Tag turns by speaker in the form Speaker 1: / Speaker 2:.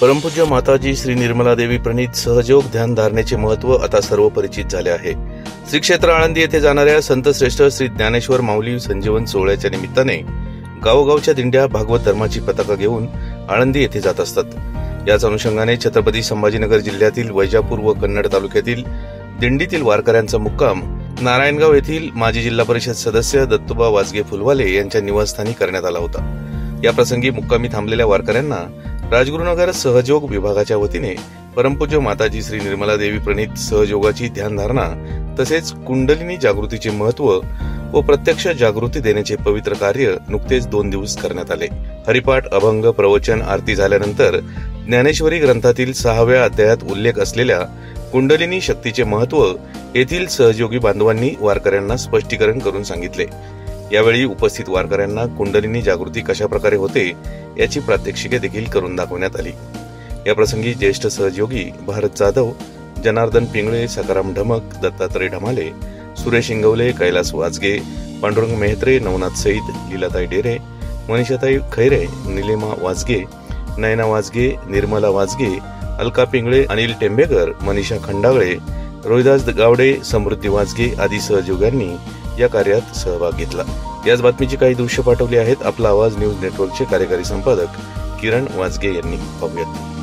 Speaker 1: परमपूज्य माताजी श्री निर्मला देवी प्रणीत सहयोग ध्यान धारणेचे महत्व आता सर्व परिचित झाले आहे। श्री क्षेत्र आळंदी येथे जाणाऱ्या संत श्रेष्ठ श्री ज्ञानेश्वर माऊली संजीवन सोहळ्याच्या निमित्ताने गावोगावच्या दिंड्या भागवत धर्माची पताका घेऊन आळंदी येथे जात असतात। याच अनुषंगाने छत्रपती संभाजीनगर जिल्ह्यातील वैजापूर व कन्नड तालुक्यातील दिंडीतील वारकऱ्यांचा मुक्काम नारायणगाव येथील माजी जिल्हा परिषद सदस्य दत्तोबा वाजगे फुलवाले यांच्या निवासस्थानी करण्यात आला होता। या प्रसंगी मुक्कामी थांबलेल्या वारकऱ्यांना राजगुरुनगर सहयोग विभागाच्या वतीने परमपूज्य माताजी श्री निर्मला देवी प्रणीत सहयोगाची ध्यानधारणा तसेच कुंडलिनी जागृतीचे महत्व व प्रत्यक्ष जागृती देण्याचे पवित्र कार्य नुकतेच 2 दिवस करण्यात आले। हरिपाठ, अभंग, प्रवचन, आरती झाल्यानंतर ज्ञानेश्वरी ग्रंथातील 6व्या अध्यायात उल्लेख असलेल्या कुंडलिनी शक्तीचे महत्व येथील सहयोगी बांधवांनी वारकऱ्यांना स्पष्टीकरण करून सांगितले। यावेळी उपस्थित वारकऱ्यांना कुंडलिनी जागृती कशा प्रकारे होते याची प्रात्यक्षिके देखील करून दाखवण्यात आली। या प्रसंगी ज्येष्ठ सहयोगी भारत जाधव, जनार्दन पिंगळे, सकाराम ढमक, दत्तात्रय ढमाले, सुरेश इंगवले, कैलास वाजगे, पांडुरंग मेहत्रे, नवनाथ सईद, लीलाताई डेरे, मनीषाताई खैरे, निलिमा वाजगे, नयना वाजगे, निर्मला वाजगे, अलका पिंगळे, अनिल टेंबेकर, मनीषा खंडागळे, रोहिदास गावडे, समृद्धी वाजगे आदी सहयोग्यांनी या कार्यात सहभाग घेतला। याच बातमीची काही दृश्य पाठवली आहेत आपला आवाज न्यूज नेटवर्कचे कार्यकारी संपादक किरण वाजगे यांनी। पाहूयात।